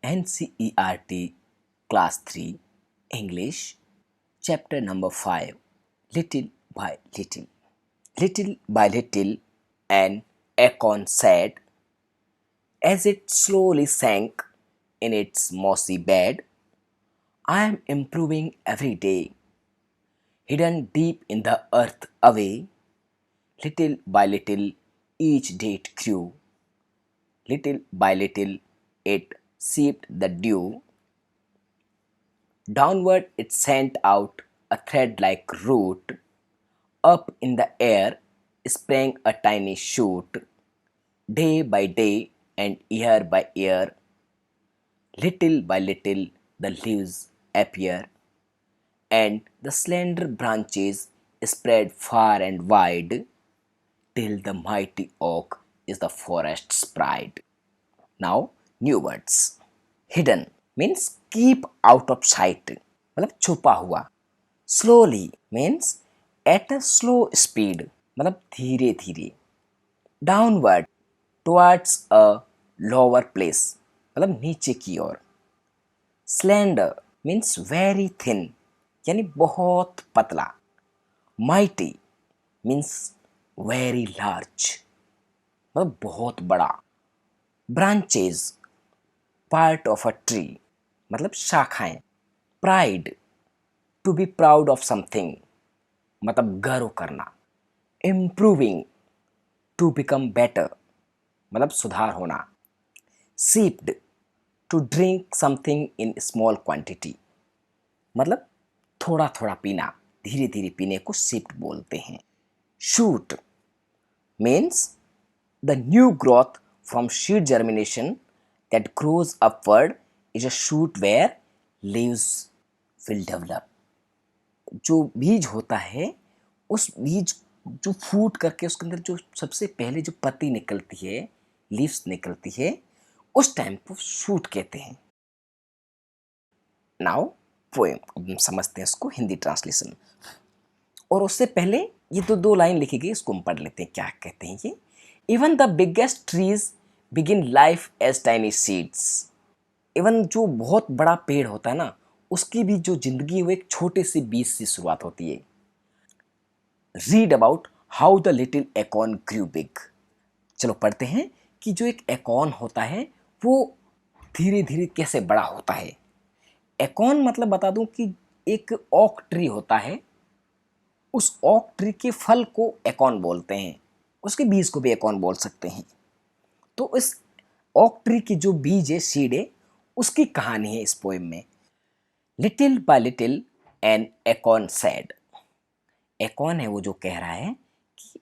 NCERT Class 3 English Chapter number 5 Little by Little. Little by little, an acorn said, as it slowly sank in its mossy bed, I am improving every day. Hidden deep in the earth away, little by little, each day it grew. Little by little, it sipped the dew. Downward it sent out a thread like root. Up in the air sprang a tiny shoot. Day by day and year by year, little by little, the leaves appear, and the slender branches spread far and wide, till the mighty oak is the forest's pride. Now, new words. Hidden means keep out of sight, मतलब छुपा हुआ. Slowly means at a slow speed, मतलब धीरे धीरे. Downward towards a lower place, मतलब नीचे की ओर. Slender means very thin, यानी बहुत पतला. Mighty means very large, मतलब बहुत बड़ा. Branches part of a tree, मतलब शाखाएं. Pride to be proud of something, मतलब गर्व करना. Improving to become better, मतलब सुधार होना. Sipped to drink something in small quantity, मतलब थोड़ा थोड़ा पीना, धीरे धीरे पीने को sipped बोलते हैं. Shoot means the new growth from seed germination that grows upward is a shoot where leaves will develop. जो बीज होता है, उस बीज जो फूट करके उसके अंदर जो सबसे पहले जो पत्ती निकलती है, लीव्स निकलती है, उस टाइम को शूट कहते हैं. नाउ पोएम, अब हम समझते हैं इसको हिंदी ट्रांसलेशन. और उससे पहले ये तो दो लाइन लिखी गई, इसको हम पढ़ लेते हैं. क्या कहते हैं ये? Even the biggest trees begin life as tiny seeds. Even जो बहुत बड़ा पेड़ होता है ना, उसकी भी जो जिंदगी वो एक छोटे से बीज से शुरुआत होती है. Read about how the little acorn grew big. चलो पढ़ते हैं कि जो एक एकॉर्न होता है वो धीरे धीरे कैसे बड़ा होता है. एकॉर्न मतलब बता दूं कि एक ओक ट्री होता है, उस ओक ट्री के फल को एकॉर्न बोलते हैं, उसके बीज को भी एकॉर्न बोल सकते हैं. तो इस ओक ट्री की जो बीज है, सीड है, उसकी कहानी है इस पोएम में. Little by little an acorn said. Acorn है वो जो कह रहा है कि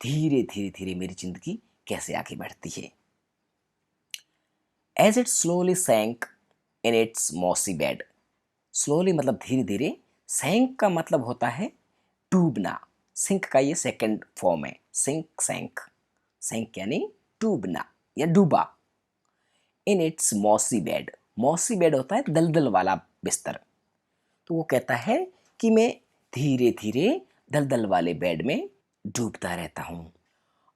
धीरे धीरे धीरे मेरी जिंदगी कैसे आगे बढ़ती है. As it slowly sank in its mossy bed. Slowly मतलब धीरे धीरे. सैंक का मतलब होता है डूबना. सिंक का ये सेकंड फॉर्म है, सिंक सैंक. सैंक यानी डूबना या डूबा. इन its mossy bed. Mossy bed होता है दलदल वाला बिस्तर. तो वो कहता है कि मैं धीरे धीरे दलदल वाले बेड में डूबता रहता हूँ.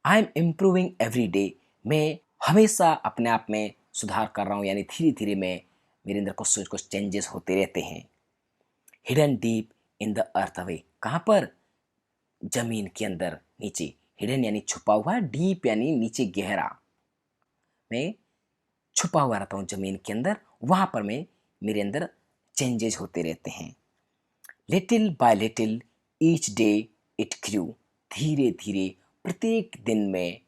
I am improving every day. मैं हमेशा अपने आप में सुधार कर रहा हूँ, यानी धीरे धीरे मैं मेरे अंदर कुछ चेंजेस होते रहते हैं. Hidden deep in the earth away. कहाँ पर? जमीन के अंदर, नीचे. हिडन यानी छुपा हुआ, डीप यानी नीचे गहरा. मैं छुपा हुआ रहता हूँ जमीन के अंदर, वहां पर मैं मेरे अंदर चेंजेस होते रहते हैं. Little by little each day it grew. धीरे धीरे प्रत्येक दिन में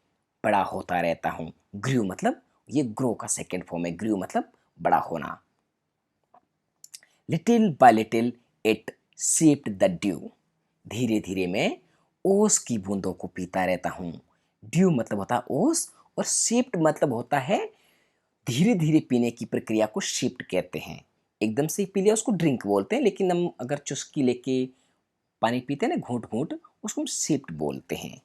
बड़ा होता रहता हूँ. ग्रू मतलब ये ग्रो का सेकेंड फॉर्म है. ग्रू मतलब बड़ा होना. Little by little it sipped the due. धीरे धीरे मैं ओस की बूंदों को पीता रहता हूँ. ड्यू मतलब होता है ओस, और सिप्ड मतलब होता है धीरे धीरे पीने की प्रक्रिया को शिफ्ट कहते हैं. एकदम से पी लिया उसको ड्रिंक बोलते हैं, लेकिन हम अगर चुस्की लेके पानी पीते हैं ना घूंट घूंट, उसको हम शिफ्ट बोलते हैं.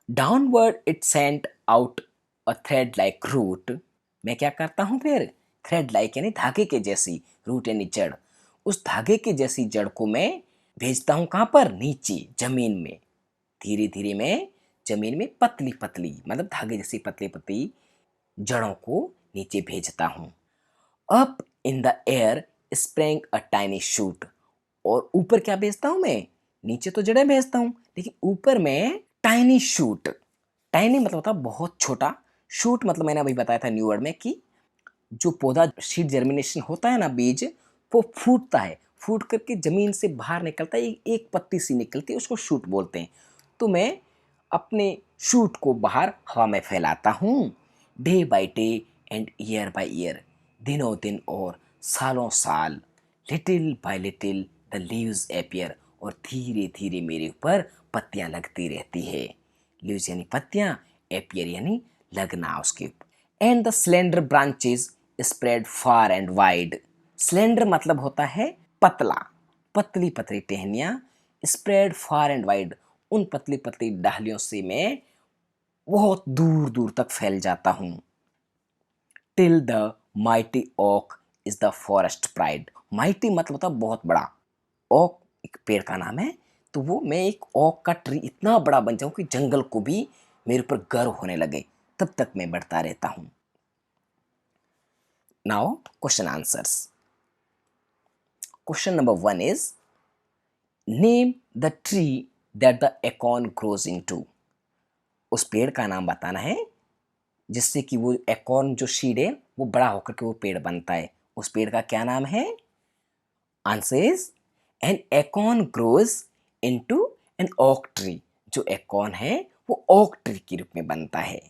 Downward it sent out a thread like root. मैं क्या करता हूँ फिर? थ्रेड लाइक यानी धागे के जैसी, रूट यानी जड़. उस धागे के जैसी जड़ को मैं भेजता हूँ कहाँ पर? नीचे जमीन में. धीरे धीरे मैं जमीन में पतली पतली मतलब धागे जैसी पतली पतली जड़ों को नीचे भेजता हूँ। Up in the air sprang a tiny shoot, और ऊपर क्या भेजता हूँ मैं? नीचे तो जड़ें भेजता हूँ, लेकिन ऊपर में टाइनी शूट। टाइनी मतलब होता है बहुत छोटा, शूट मतलब मैंने अभी बताया था न्यू वर्ड में कि जो पौधा सीड जर्मिनेशन होता है ना, बीज वो फूटता है, फूट करके जमीन से बाहर निकलता है, एक पत्ती सी निकलती है, उसको शूट बोलते हैं। तो मैं अपने शूट को बाहर हवा में फैलाता हूँ। Day by day and year by year, दिनों दिन और सालों साल, little by little the leaves appear, और धीरे धीरे मेरे ऊपर पत्तियां लगती रहती है। लीव्स यानी पत्तियां, अपीयर यानी लगना उसके ऊपर। And the slender branches spread far and wide. Slender मतलब होता है पतला, पतली पतली टहनियां, स्प्रेड फार एंड वाइड, उन पतली पतली डालियों से मैं बहुत दूर दूर तक फैल जाता हूं। Till the mighty oak is the forest pride. Mighty मतलब होता है बहुत बड़ा, ओक एक पेड़ का नाम है, तो वो मैं एक ओक का ट्री इतना बड़ा बन जाऊं कि जंगल को भी मेरे ऊपर गर्व होने लगे, तब तक मैं बढ़ता रहता हूं। Now question answers. Question number 1 is name the tree that the acorn grows into. उस पेड़ का नाम बताना है जिससे कि वो एकॉर्न जो सीड है वो बड़ा होकर के वो पेड़ बनता है। उस पेड़ का क्या नाम है? Answer is an acorn grows into an oak tree. जो एकॉर्न है वो ओक ट्री के रूप में बनता है।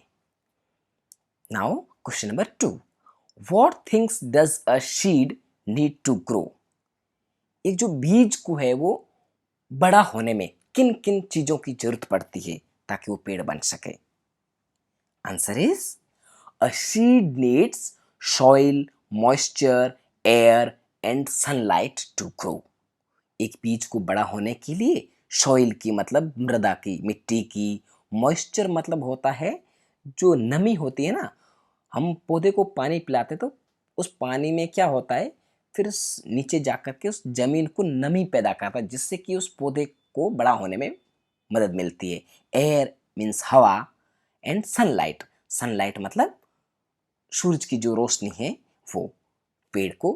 Now question number 2, what things does a seed need to grow. एक जो बीज को है वो बड़ा होने में किन किन चीजों की जरूरत पड़ती है ताकि वो पेड़ बन सके? Answer is a seed needs soil, moisture, air and sunlight to grow. एक बीज को बड़ा होने के लिए सॉइल की मतलब मृदा की, मिट्टी की, मॉइस्चर मतलब होता है जो नमी होती है ना, हम पौधे को पानी पिलाते तो उस पानी में क्या होता है, फिर नीचे जा कर के उस जमीन को नमी पैदा करता है जिससे कि उस पौधे को बड़ा होने में मदद मिलती है। एयर मीन्स हवा, एंड सनलाइट, सनलाइट मतलब सूरज की जो रोशनी है वो पेड़ को,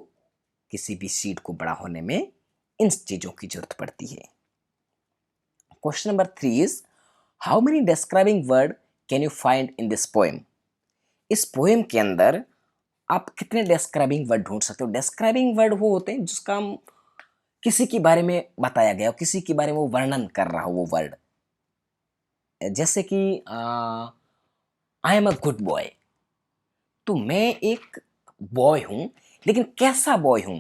किसी भी सीड को बड़ा होने में इन चीजों की जरूरत पड़ती है। Question number 3 is how many describing word can you find in this poem. इस पोएम के अंदर आप कितने डिस्क्राइबिंग वर्ड ढूंढ सकते हो? डिस्क्राइबिंग वर्ड वो होते हैं जिसका हम किसी के बारे में बताया गया हो, किसी के बारे में वो वर्णन कर रहा हो वो वर्ड। जैसे कि आई एम अ गुड बॉय, तो मैं एक बॉय हूं, लेकिन कैसा बॉय हूं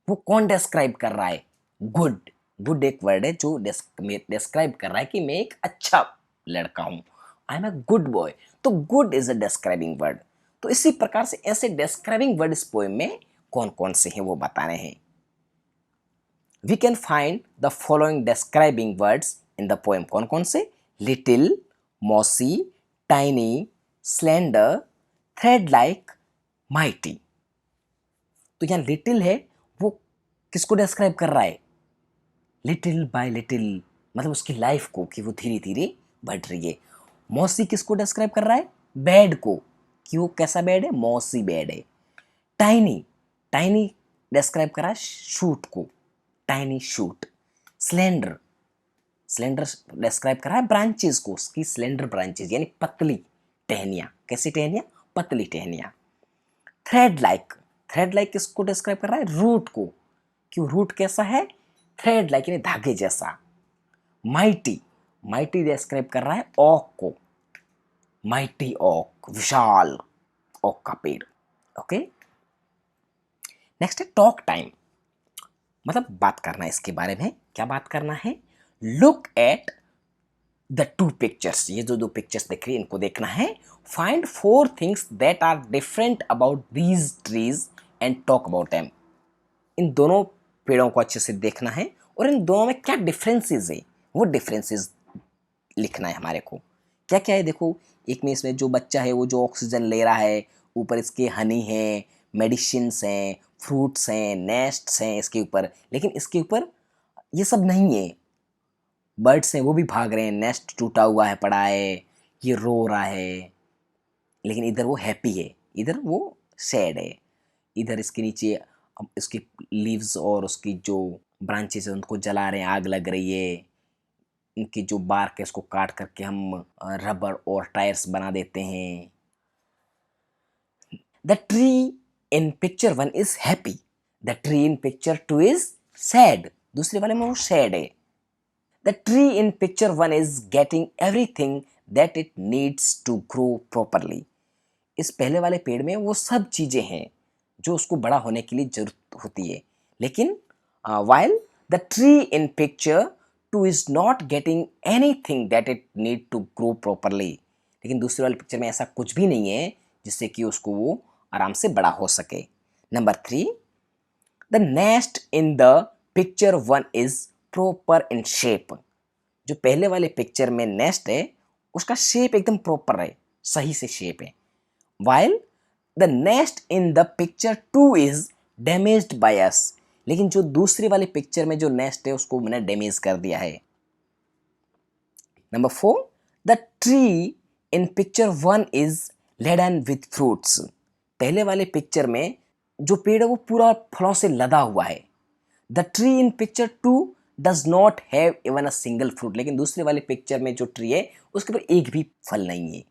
वो कौन डिस्क्राइब कर रहा है? गुड। गुड एक वर्ड है जो डिस्क्राइब कर रहा है कि मैं एक अच्छा लड़का हूं। I am a good boy, तो good is a describing word. तो इसी प्रकार से ऐसे डिस्क्राइबिंग वर्ड इस पोएम में कौन कौन से हैं वो बताने हैं। We can find the following describing words in the poem. कौन कौन से? Little, mossy, tiny, slender, thread like, mighty. तो यहाँ लिटिल है, वो किसको डिस्क्राइब कर रहा है? लिटिल बाय लिटिल मतलब उसकी लाइफ को, कि वो धीरे धीरे बढ़ रही है। मौसी किसको डिस्क्राइब कर रहा है? बेड को, कि वो कैसा बेड है? मौसी बेड है। टाइनी, टाइनी डिस्क्राइब कर रहा है शूट को, tiny shoot. Slender, slender describe कर रहा है ब्रांचेस को, उसकी स्लेंडर ब्रांचेस यानी पतली टहनियां। कैसी टहनियां? पतली टहनियां। थ्रेड लाइक, थ्रेड लाइक किसको डिस्क्राइब कर रहा है? रूट को, क्यों रूट कैसा है? थ्रेड लाइक यानी धागे जैसा। माइटी, माइटी डिस्क्राइब कर रहा है ओक को, माइटी ओक, विशाल ओक का पेड़। ओके, नेक्स्ट है टॉक टाइम, मतलब बात करना है इसके बारे में। क्या बात करना है? Look at the two pictures, ये जो दो पिक्चर्स दिख रही है इनको देखना है। Find four things that are different about these trees and talk about them. इन दोनों पेड़ों को अच्छे से देखना है और इन दोनों में क्या डिफरेंसेस है वो डिफरेंसेस लिखना है हमारे को। क्या क्या है देखो, एक में इसमें जो बच्चा है वो जो ऑक्सीजन ले रहा है, ऊपर इसके हनी है, मेडिसिन्स हैं, फ्रूट्स हैं, नेस्ट्स हैं इसके ऊपर, लेकिन इसके ऊपर ये सब नहीं है। बर्ड्स हैं वो भी भाग रहे हैं, नेस्ट टूटा हुआ है पड़ा है, ये रो रहा है, लेकिन इधर वो हैप्पी है। इधर वो शेड है, इधर इसके नीचे इसके लीव्स और उसकी जो ब्रांचेस है उनको जला रहे हैं, आग लग रही है। इनकी जो बार्क है उसको काट करके हम रबर और टायर्स बना देते हैं। The tree in picture 1 is happy, the tree in picture 2 is sad, दूसरे वाले में वो सैड है। The tree in picture 1 is getting everything that it needs to grow properly, इस पहले वाले पेड़ में वो सब चीज़ें हैं जो उसको बड़ा होने के लिए जरूरत होती है, लेकिन while the tree in picture 2 is not getting anything that it need to grow properly, लेकिन दूसरे वाले पिक्चर में ऐसा कुछ भी नहीं है जिससे कि उसको वो आराम से बड़ा हो सके। Number 3, the nest in the picture 1 is proper in shape, जो पहले वाले पिक्चर में नेस्ट है उसका शेप एकदम प्रॉपर है, सही से शेप है। while the nest in the picture 2 is damaged by us, लेकिन जो दूसरी वाली पिक्चर में जो नेस्ट है उसको मैंने डैमेज कर दिया है। Number 4, the tree in picture 1 is laden with fruits, पहले वाले पिक्चर में जो पेड़ है वो पूरा फलों से लदा हुआ है। The tree in picture 2 does not have even a single fruit, लेकिन दूसरे वाले पिक्चर में जो ट्री है उसके ऊपर एक भी फल नहीं है।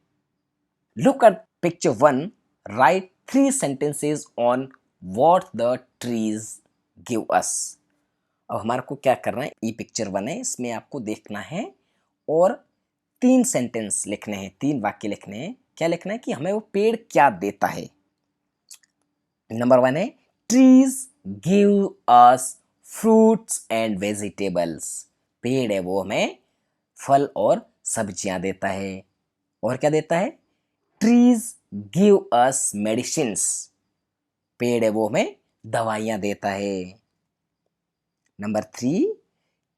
Look at picture 1, write 3 sentences on what the trees give us। अब हमारे को क्या करना है, ये पिक्चर 1 है, इसमें आपको देखना है और 3 सेंटेंस लिखने हैं, 3 वाक्य लिखने हैं। क्या लिखना है कि हमें वो पेड़ क्या देता है। नंबर 1 है trees give us fruits and vegetables, पेड़ है वो हमें फल और सब्जियां देता है। और क्या देता है, ट्रीज गिव अस मेडिसिन्स, पेड़ है वो हमें दवाइयां देता है। Number 3,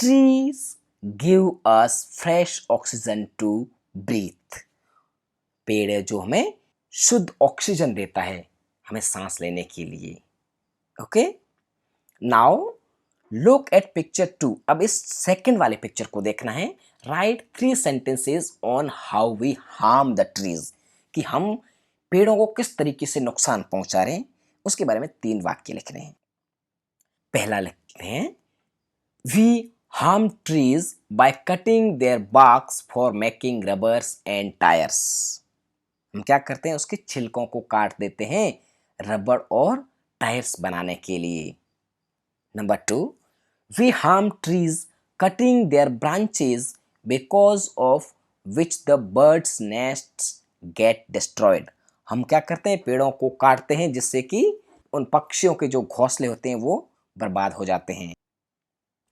trees give us fresh oxygen to breathe, पेड़ है जो हमें शुद्ध ऑक्सीजन देता है हमें सांस लेने के लिए। Okay, now look at picture 2, अब इस सेकंड वाले पिक्चर को देखना है। Write 3 sentences on how we harm the trees, कि हम पेड़ों को किस तरीके से नुकसान पहुंचा रहे हैं, उसके बारे में 3 वाक्य लिखने हैं। पहला लिखते हैं, we harm trees by cutting their barks for making rubbers and tyres, हम क्या करते हैं उसके छिलकों को काट देते हैं रबर और टायर्स बनाने के लिए। Number 2, we harm trees cutting their branches because of which the birds nests get destroyed, हम क्या करते हैं पेड़ों को काटते हैं जिससे कि उन पक्षियों के जो घोंसले होते हैं वो बर्बाद हो जाते हैं।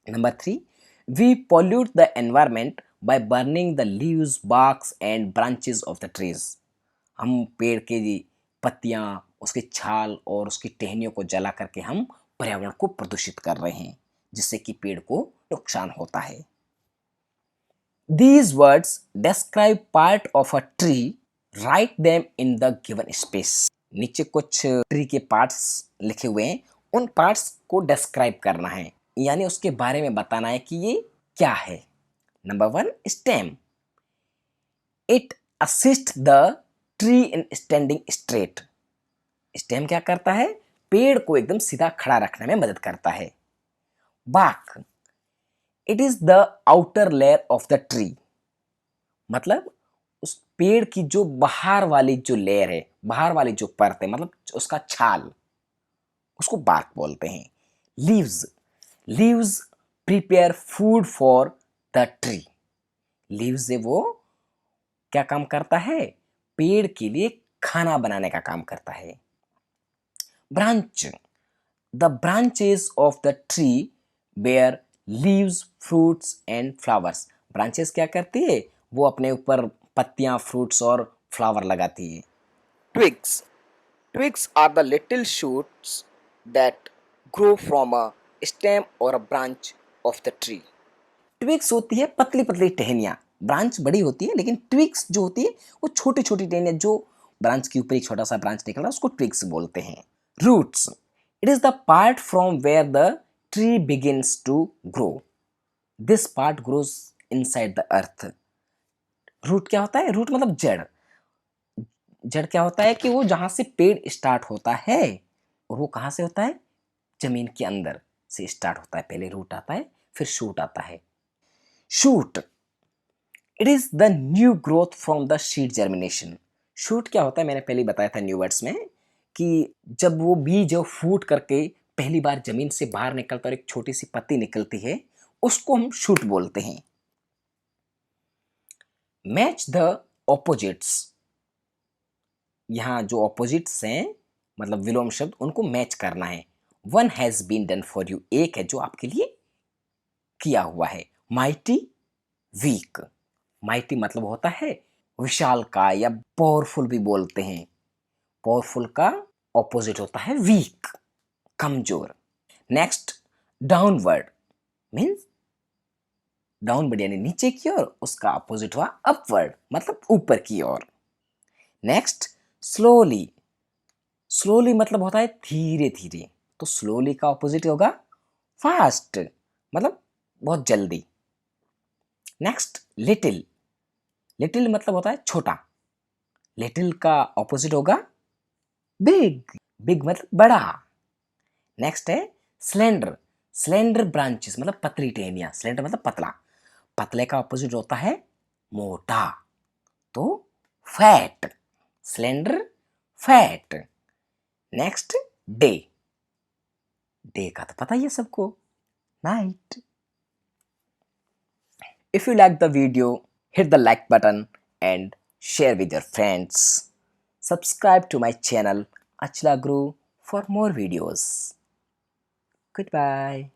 Number 3, we pollute the environment by burning the leaves barks and branches of the trees, हम पेड़ के पत्तियां, उसके छाल और उसकी टहनियों को जला करके हम पर्यावरण को प्रदूषित कर रहे हैं जिससे कि पेड़ को नुकसान होता है। These words describe part of a tree, write them in the given space, नीचे कुछ ट्री के पार्ट्स लिखे हुए हैं, उन पार्ट्स को डिस्क्राइब करना है, यानी उसके बारे में बताना है कि ये क्या है। Number 1, stem, it assist the tree in standing straight, stem क्या करता है, पेड़ को एकदम सीधा खड़ा रखने में मदद करता है। Bark, it is the outer layer of the tree, मतलब उस पेड़ की जो बाहर वाली जो लेयर है, बाहर वाली जो परत है, मतलब उसका छाल, उसको बार्क बोलते हैं। Leaves, leaves prepare food for the tree, leaves है वो क्या काम करता है, पेड़ के लिए खाना बनाने का काम करता है। Branch, the branches of the tree bear leaves fruits and flowers, branches क्या करती है, वो अपने ऊपर पत्तियां, फ्रूट्स और फ्लावर लगाती है। Twigs, twigs are the little shoots that grow from a stem और a branch of the tree, twigs होती है पतली पतली टहनियां, ब्रांच बड़ी होती है लेकिन ट्विग्स जो होती है वो छोटी छोटी टहनियां, जो ब्रांच के ऊपर एक छोटा सा ब्रांच निकल रहा है उसको ट्विग्स बोलते हैं। Roots, it is the part from where the tree begins to grow, this part grows inside the earth. Root क्या होता है, रूट मतलब जड़, जड़ क्या होता है कि वो जहाँ से पेड़ स्टार्ट होता है, और वो कहाँ से होता है, जमीन के अंदर से स्टार्ट होता है। पहले रूट आता है, फिर शूट आता है। Shoot, it is the new growth from the seed germination. Shoot क्या होता है, मैंने पहले ही बताया था न्यू वर्ड्स में, कि जब वो बीज जो फूट करके पहली बार जमीन से बाहर निकलता और एक छोटी सी पत्ती निकलती है, उसको हम शूट बोलते हैं। मैच द ऑपोजिट्स, यहाँ जो ऑपोजिट्स हैं मतलब विलोम शब्द, उनको मैच करना है। One has been done for you, एक है जो आपके लिए किया हुआ है। माइटी, वीक, माइटी मतलब होता है विशाल का, या पावरफुल भी बोलते हैं। पावरफुल का ऑपोजिट होता है वीक, कमजोर। नेक्स्ट, डाउनवर्ड मीन्स डाउनवर्ड यानी नीचे की ओर, उसका अपोजिट हुआ अपवर्ड मतलब ऊपर की ओर। नेक्स्ट, स्लोली, स्लोली मतलब होता है धीरे धीरे, तो स्लोली का ऑपोजिट होगा फास्ट मतलब बहुत जल्दी। नेक्स्ट, लिटिल, लिटिल मतलब होता है छोटा, लिटिल का ऑपोजिट होगा बिग, बिग मतलब बड़ा। नेक्स्ट है स्लेंडर, स्लेंडर ब्रांचेस मतलब पतली टहनियां, स्लेंडर मतलब पतला, पतले का ऑपोजिट होता है मोटा, तो fat, slender fat. Next, day, day का तो पता ही है सबको, night. If you like the video, hit the like button and share with your friends. Subscribe to my channel Achla Guru for more videos. Goodbye.